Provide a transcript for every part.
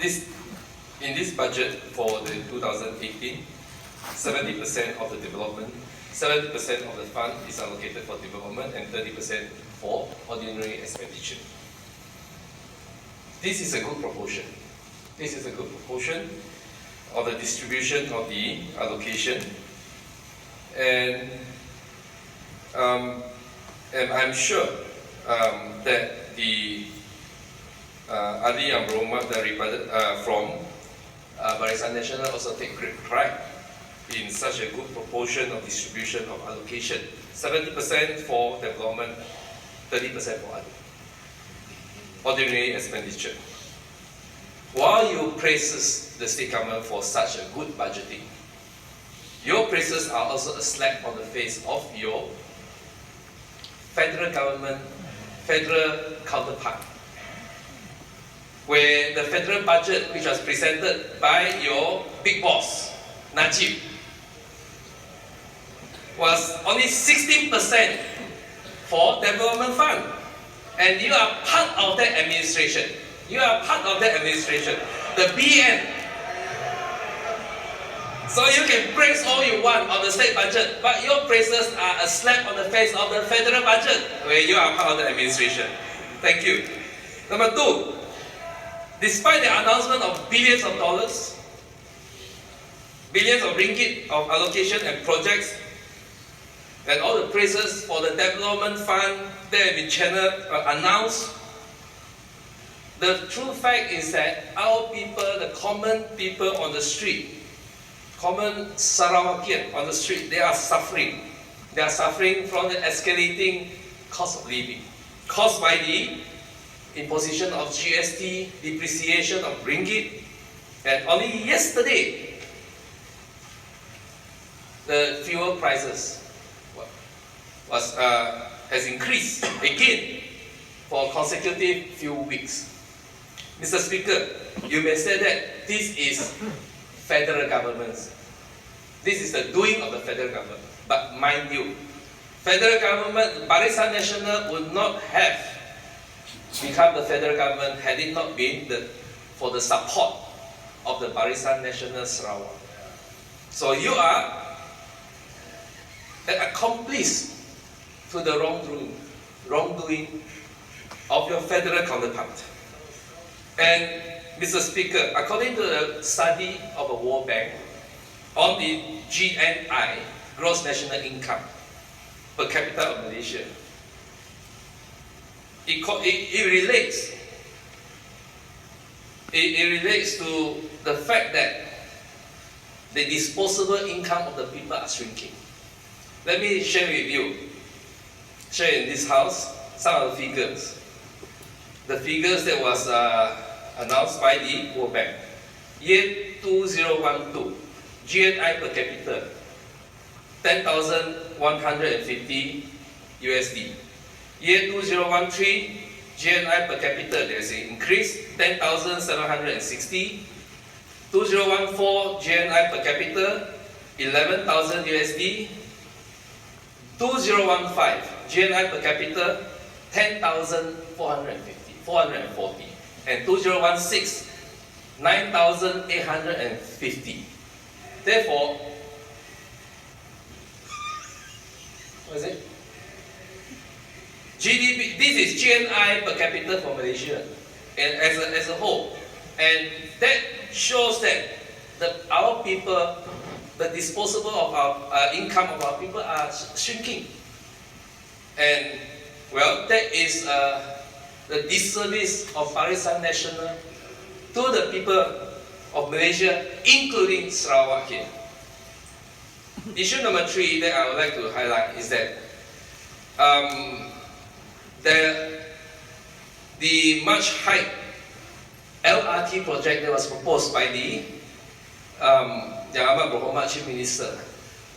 In this budget for the 2018, 70% of the development, 70% of the fund is allocated for development and 30% for ordinary expenditure. This is a good proportion. This is a good proportion of the distribution of the allocation. And I'm sure that the Ali and Roma from Barisan Nasional also take great pride in such a good proportion of distribution of allocation. 70% for development, 30% for ordinary expenditure. While you praise the state government for such a good budgeting, your praises are also a slap on the face of your federal government, federal counterpart, where the federal budget, which was presented by your big boss, Najib, was only 16% for development fund. And you are part of that administration. You are part of that administration, the BN. So you can praise all you want on the state budget, but your praises are a slap on the face of the federal budget, where you are part of the administration. Thank you. Number two, despite the announcement of billions of dollars, billions of ringgit of allocation and projects, and all the praises for the development fund that have been channeled, announced, the true fact is that our people, the common people on the street, common Sarawakian on the street, they are suffering. They are suffering from the escalating cost of living, caused by the imposition of GST, depreciation of ringgit, and only yesterday, the fuel prices has increased again for consecutive few weeks. Mr. Speaker, you may say that this is federal government. This is the doing of the federal government. But mind you, federal government, Barisan Nasional would not have become the federal government had it not been for the support of the Barisan Nasional Sarawak. So you are an accomplice to the wrongdoing of your federal counterpart. And Mr. Speaker, according to the study of the World Bank on the GNI, Gross National Income per capita of Malaysia, it relates to the fact that the disposable income of the people are shrinking. Let me share with you, share in this house, some of the figures. The figures that was announced by the World Bank. Year 2012, GNI per capita, 10,150 USD. Year 2013, GNI per capita, there is an increase, 10,760. 2014, GNI per capita, 11,000 USD. 2015, GNI per capita, 10,440. And 2016, 9,850. Therefore, what is it? GDP, this is GNI per capita for Malaysia and as a whole. And that shows that our people, the disposable of our income of our people are shrinking. And well, that is the disservice of Barisan Nasional to the people of Malaysia, including Sarawak here. Issue number 3 that I would like to highlight is that the much hyped LRT project that was proposed by the Yang Amat Berhormat Chief Minister,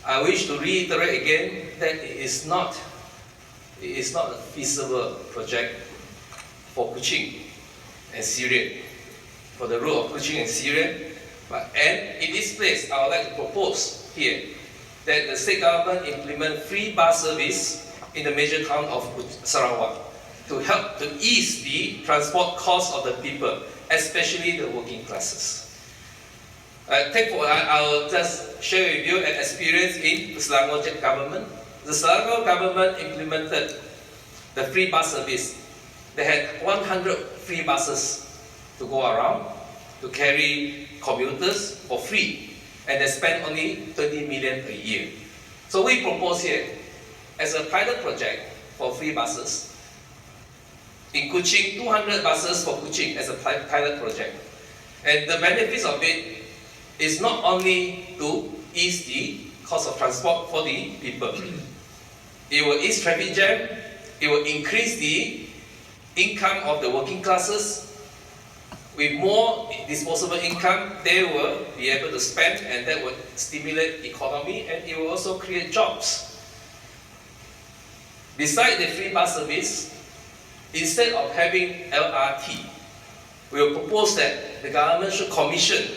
I wish to reiterate again that it is not a feasible project for Kuching and Syria, for the role of Kuching and Syria. And in this place, I would like to propose here that the state government implement free bus service in the major town of Sarawak to help to ease the transport cost of the people, especially the working classes. I'll just share with you an experience in the Selangor government. The Selangor government implemented the free bus service. They had 100 free buses to go around to carry commuters for free, and they spent only 20 million a year. So we propose here, as a pilot project for free buses, in Kuching, 200 buses for Kuching as a pilot project. And the benefits of it is not only to ease the cost of transport for the people. It will ease traffic jam, it will increase the income of the working classes. With more disposable income, they will be able to spend, and that will stimulate the economy, and it will also create jobs. Besides the free bus service, instead of having LRT, we will propose that the government should commission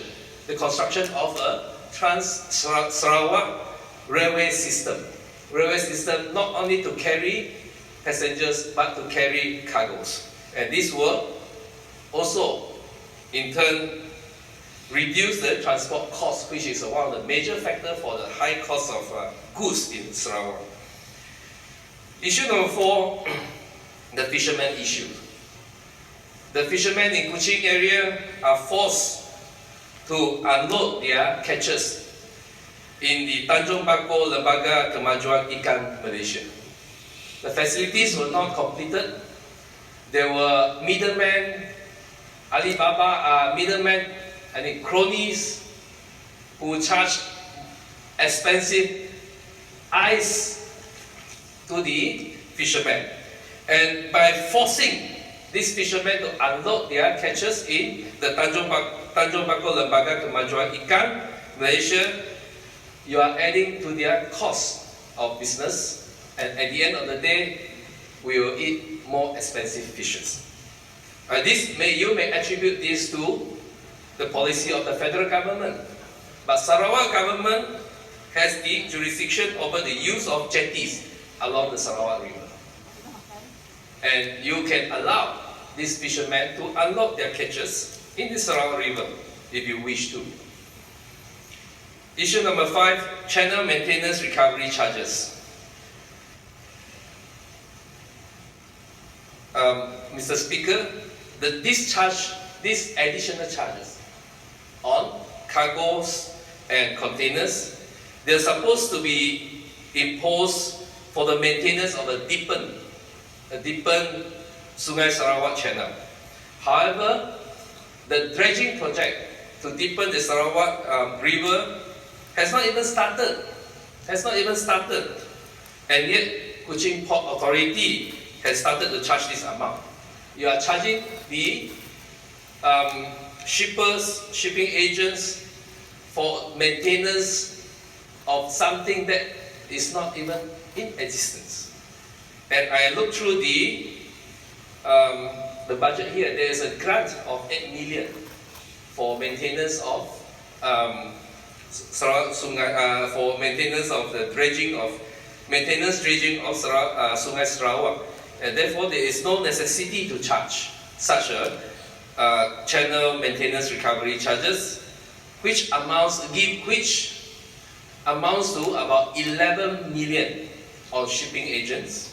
the construction of a Trans-Sarawak railway system. Railway system not only to carry passengers, but to carry cargoes. And this will also in turn reduce the transport cost, which is one of the major factors for the high cost of goods in Sarawak. Issue number 4, the fishermen issue. The fishermen in Kuching area are forced to unload their catches in the Tanjung Bakor Lembaga Kemajuan Ikan, Malaysia. The facilities were not completed. There were middlemen, Alibaba middlemen, and cronies who charged expensive ice to the fishermen. And by forcing these fishermen to unload their catches in the Tanjung Bakor Lembaga Kemajuan Ikan, Malaysia, you are adding to their cost of business, and at the end of the day, we will eat more expensive fishes. You may attribute this to the policy of the federal government, but Sarawak government has the jurisdiction over the use of jetties along the Sarawak River. And you can allow these fishermen to unload their catches in the Sarawak River if you wish to. Issue number 5, channel maintenance recovery charges. Mr. Speaker, these additional charges on cargoes and containers, they're supposed to be imposed for the maintenance of a deepened Sungai Sarawak channel. However, the dredging project to deepen the Sarawak River has not even started. And yet, Kuching Port Authority has started to charge this amount. You are charging the shipping agents for maintenance of something that is not even in existence. And I look through the budget here. There is a grant of 8 million for maintenance of for maintenance of the dredging of Sungai Sarawak, and therefore there is no necessity to charge such a channel maintenance recovery charges, which amounts to about 11 million on shipping agents,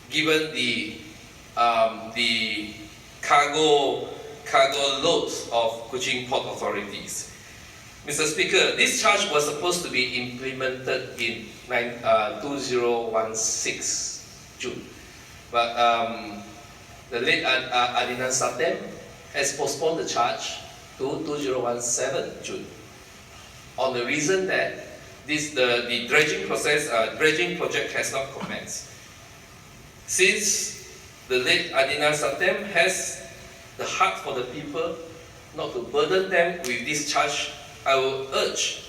given the cargo loads of Kuching Port authorities. Mr. Speaker, this charge was supposed to be implemented in 2016 June, but the late ADUN Satem has postponed the charge to 2017 June, on the reason that the dredging project has not commenced. Since the late ADUN Satem has the heart for the people, not to burden them with this charge, I will urge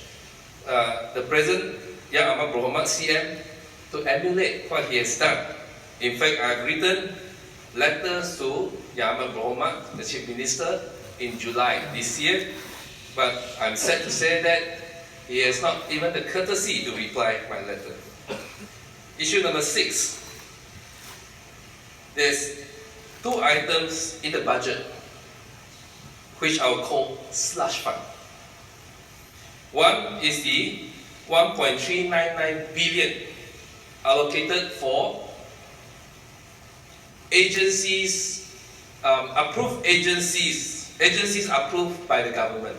the present Yang Amat Berhormat CM to emulate what he has done. In fact, I have written letters to Yang Amat Berhormat, the Chief Minister, in July this year, but I'm sad to say that he has not even the courtesy to reply my letter. Issue number 6. There's 2 items in the budget which I will call slush fund. One is the 1.399 billion allocated for agencies, approved agencies approved by the government.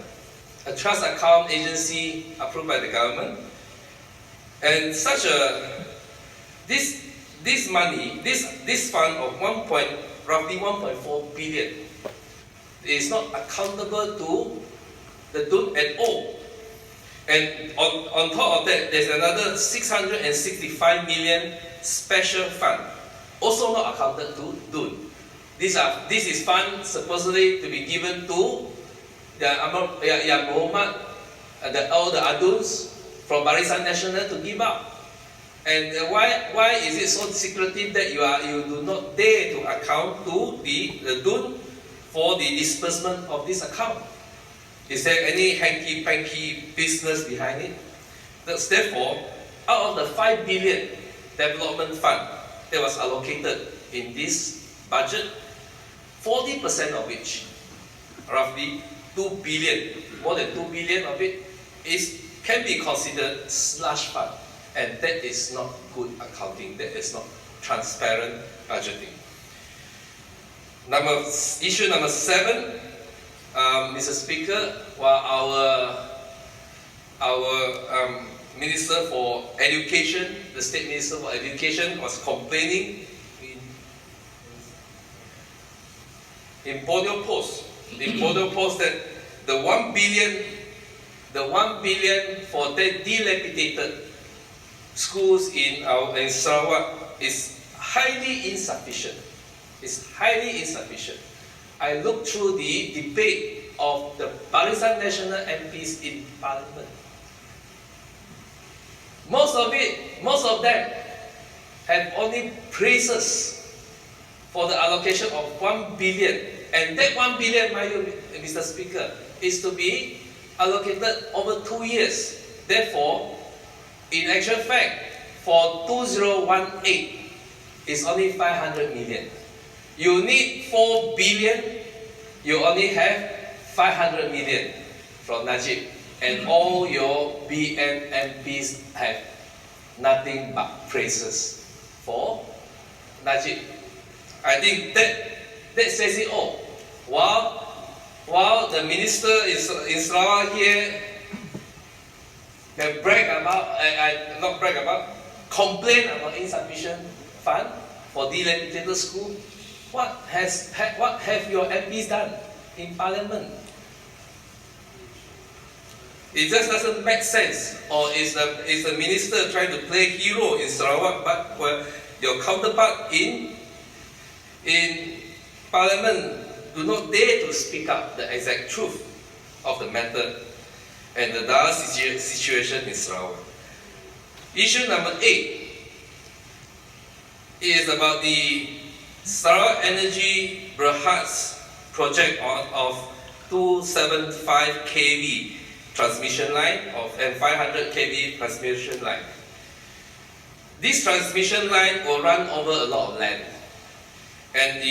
A trust account agency approved by the government. And such a, this money, this fund of roughly 1.4 billion is not accountable to the DUN at all. And on top of that, there's another 665 million special fund, also not accounted to DUN. This is fund supposedly to be given to Muhammad, all the ADUNs from Barisan National to give up. And why is it so secretive that you do not dare to account to the DUN for the disbursement of this account? Is there any hanky-panky business behind it? Therefore, out of the 5 billion development fund that was allocated in this budget, 40% of which, roughly 2 billion, more than 2 billion of it, can be considered slush fund. And that is not good accounting, that is not transparent budgeting. Issue number 7, Mr. Speaker, while our Minister for Education, the State Minister for Education, was complaining in Borneo Post that the 1 billion for the dilapidated schools in Sarawak is highly insufficient. It's highly insufficient. I looked through the debate of the Barisan National MPs in Parliament. Most of them have only praises for the allocation of 1 billion. And that 1 billion, Mr. Speaker, is to be allocated over 2 years. Therefore, in actual fact, for 2018, it's only 500 million. You need 4 billion, you only have 500 million from Najib. And all your BN MPs have nothing but praises for Najib. I think that says it all. While the minister in Sarawak here can complain about insufficient fund for dilapidated school, what have your MPs done in Parliament? It just doesn't make sense. Or is the minister trying to play hero in Sarawak, but your counterpart in Parliament do not dare to speak up the exact truth of the matter and the dire situation in Sarawak. Issue number 8 is about the Sarawak Energy Berhad's project of 275 kV transmission line and 500 kV transmission line. This transmission line will run over a lot of land, and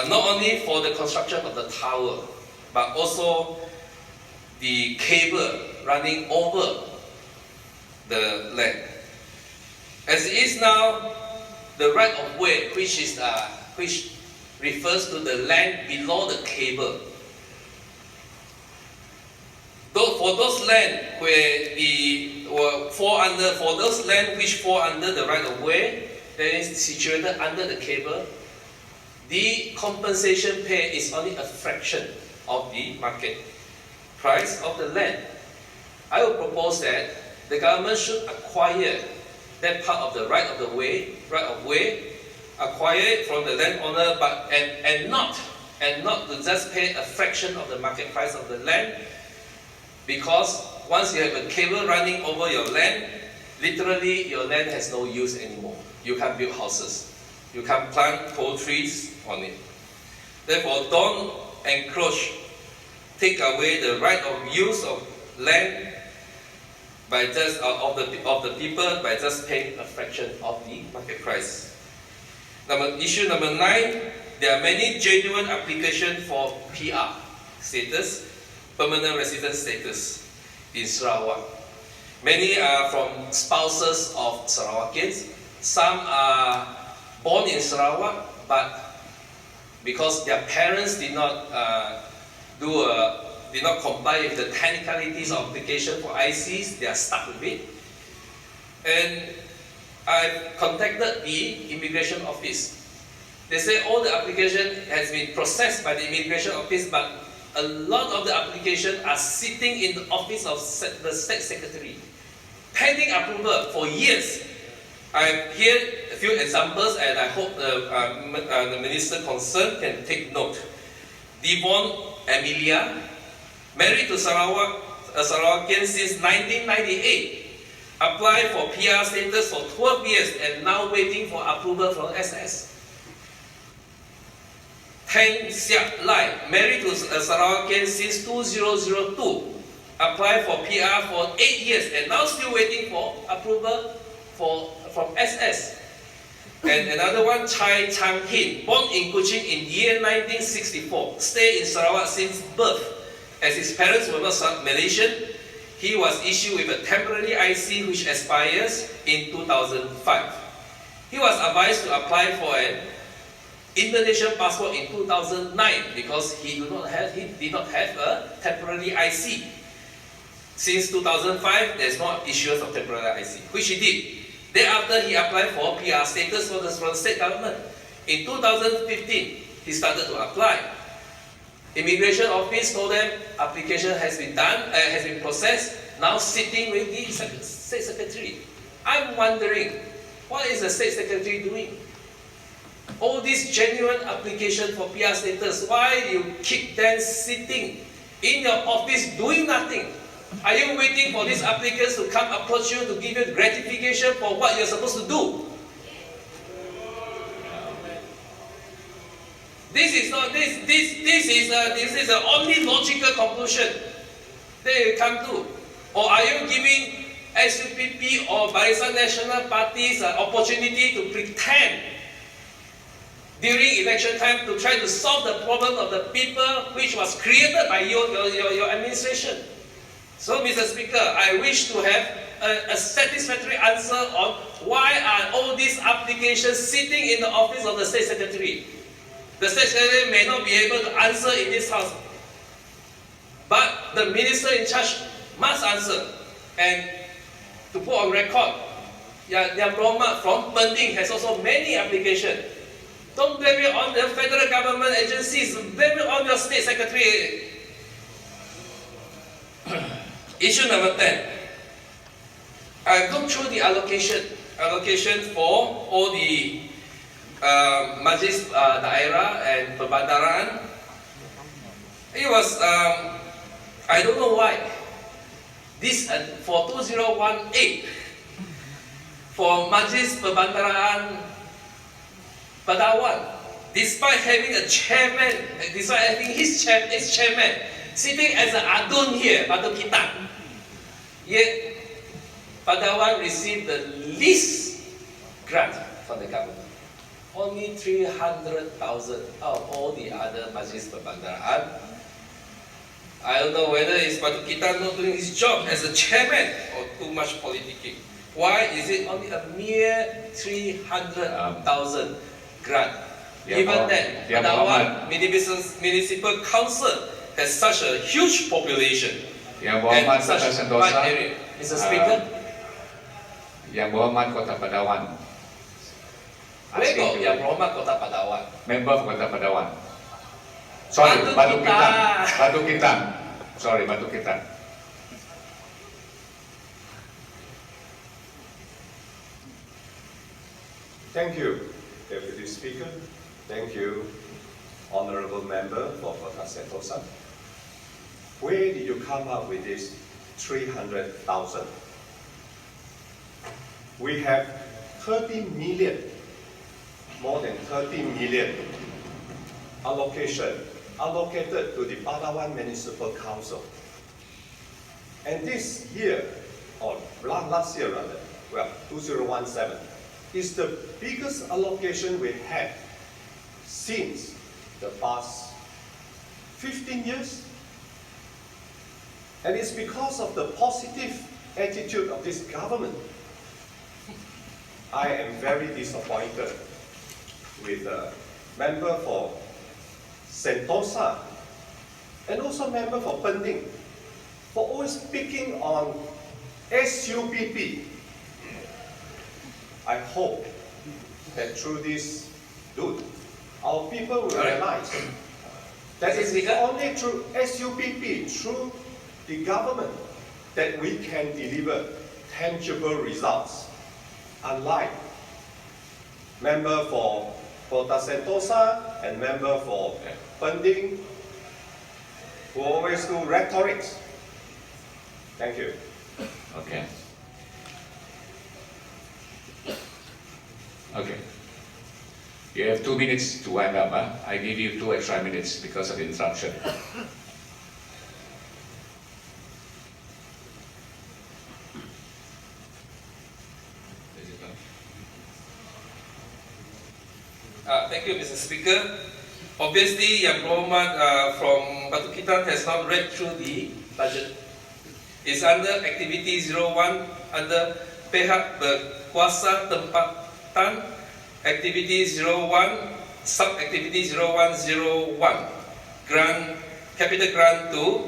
not only for the construction of the tower, but also the cable running over the land. As it is now, the right of way, which refers to the land below the cable. For those land which fall under the right of way, that is situated under the cable, the compensation paid is only a fraction of the market price of the land. I will propose that the government should acquire that part of the right of way, acquire it from the landowner, and not to just pay a fraction of the market price of the land, because once you have a cable running over your land, literally your land has no use anymore. You can't build houses. You can't plant tall trees on it. Therefore, don't encroach, take away the right of use of land by just of the people by just paying a fraction of the market price. Issue number 9 there are many genuine applications for PR status, permanent resident status in Sarawak. Many are from spouses of Sarawakians. Some are born in Sarawak, but because their parents did not comply with the technicalities of application for ICs, they are stuck with it. And I contacted the immigration office. They say all the application has been processed by the immigration office, but a lot of the applications are sitting in the office of the state secretary, pending approval for years. I here a few examples, and I hope the minister concerned can take note. Devon Amelia, married to Sarawak, a Sarawakian since 1998, applied for PR status for 12 years and now waiting for approval from SS. Teng Siak Lai, married to a Sarawakian since 2002, applied for PR for 8 years and now still waiting for approval from SS. And another one, Chai Chang Hin, born in Kuching in year 1964, stayed in Sarawak since birth. As his parents were not Malaysian, he was issued with a temporary IC which expires in 2005. He was advised to apply for an Indonesian passport in 2009 because he did not have a temporary IC. Since 2005, there's no issuance of temporary IC, which he did. Thereafter, he applied for PR status from the state government. In 2015, he started to apply. Immigration office told them application has been done, has been processed, now sitting with the state secretary. I'm wondering, what is the state secretary doing? All these genuine application for PR status, why do you keep them sitting in your office doing nothing? Are you waiting for these applicants to come approach you to give you gratification for what you're supposed to do? This is the only logical conclusion that you come to. Or are you giving SUPP or Barisan National parties an opportunity to pretend during election time to try to solve the problem of the people which was created by your administration? So, Mr. Speaker, I wish to have a satisfactory answer on why are all these applications sitting in the office of the State Secretary. The State Secretary may not be able to answer in this House, but the Minister in charge must answer. And to put on record, Yang Berhormat from Penting has also many applications. Don't blame it on the federal government agencies, blame it on your State Secretary. Issue number 10. I've looked through the allocation for all the Majlis Daerah and Perbandaran. It was, I don't know why. This for 2018, for Majlis Perbandaran Padawan, despite having a chairman, despite having his chairman sitting as an ADUN here, Batu Kitang, yet Padawan received the least grant from the government. Only 300,000 out of all the other Majlis Perbandaran. I don't know whether it's Batu Kitang not doing his job as a chairman or too much politicking. Why is it only a mere 300,000 grant? Given that Padawan Municipal Council has such a huge population and such a wide area. Mr. Speaker? Yang Berhormat Kota Padawan. Where got Yang Berhormat Kota Padawan? Member of Kota Padawan. Sorry, Batu Kitang. Batu Kitang. Sorry, Batu Kitang. Thank you, Deputy Speaker. Thank you, Honourable Member for Kota Sentosa. Where did you come up with this 300,000? We have 30 million, more than 30 million allocated to the Padawan Municipal Council. And this year, or last year rather, well, 2017, is the biggest allocation we had since the past 15 years. And it's because of the positive attitude of this government. I am very disappointed with the member for Sentosa and also member for Pending for always picking on SUPP. I hope that through this dude, our people will realize that it is only through SUPP, through the government, that we can deliver tangible results. Unlike member for Kota Sentosa and member for Pending, who always do rhetorics. Thank you. Okay. Okay. You have 2 minutes to wind up. Huh? I give you 2 extra minutes because of the interruption. Thank you, Mr. Speaker. Obviously, Yang Muhammad from Batu Kitan has not read through the budget. It's under Activity 01, under Pihak Berkuasa Tempatan, Activity 01, Sub-Activity 0101, Capital Grant to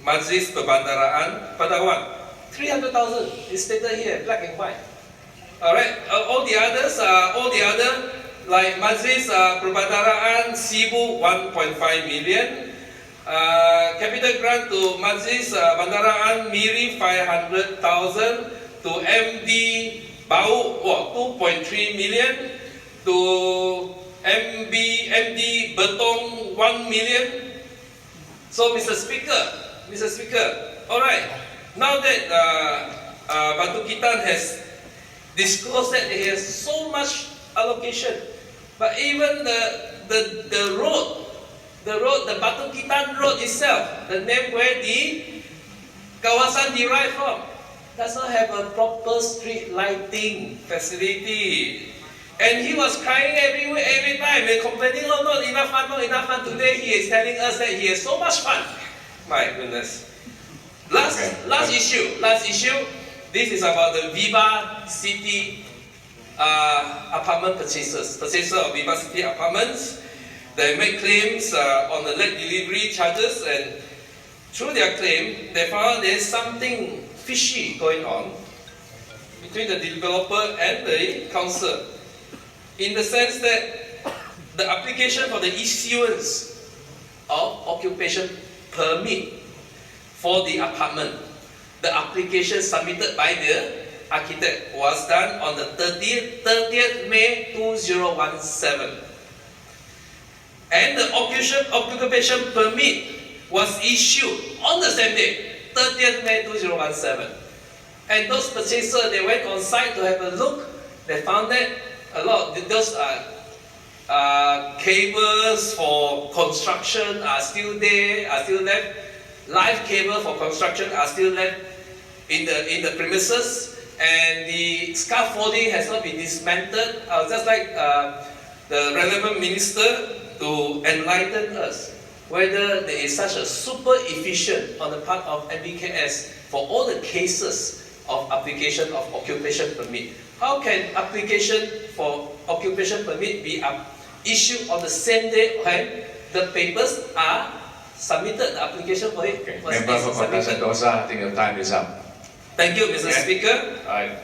Majlis Perbandaraan Padawan. 300,000 is stated here, black and white. Alright, all the others, like Majlis Perbandaraan Sibu 1.5 million, capital grant to Majlis Bandaraan Miri 500,000, to MD Bau 2.3 million, to MD Betong 1 million. So Mr. Speaker, alright, now that Batu Kitan has disclosed that it has so much allocation, but even the road, the Batu Kitan road itself, the name where the kawasan derived from, does not have a proper street lighting facility. And he was crying every time and complaining, oh, not enough fun. Today he is telling us that he has so much fun. My goodness. Last issue. This is about the Viva City apartment purchaser of Viva City apartments. They make claims on the late delivery charges, and through their claim, they found there's something fishy going on between the developer and the council, in the sense that the application for the issuance of occupation permit for the apartment, the application submitted by the architect was done on the 30th May 2017. And the occupation permit was issued on the same day, 30th May 2017. And those purchasers, they went on site to have a look. They found that a lot of those cables for construction are still there, are still left. Live cable for construction are still left in the premises, and the scaffolding has not been dismantled. I would just like the relevant minister to enlighten us whether there is such a super efficient on the part of MBKS for all the cases of application of occupation permit. How can application for occupation permit be issued on the same day when the papers are submitted, the application for it? Okay. Member for Kota Sentosa, I think your time is up. Thank you, Mr. Speaker. All right.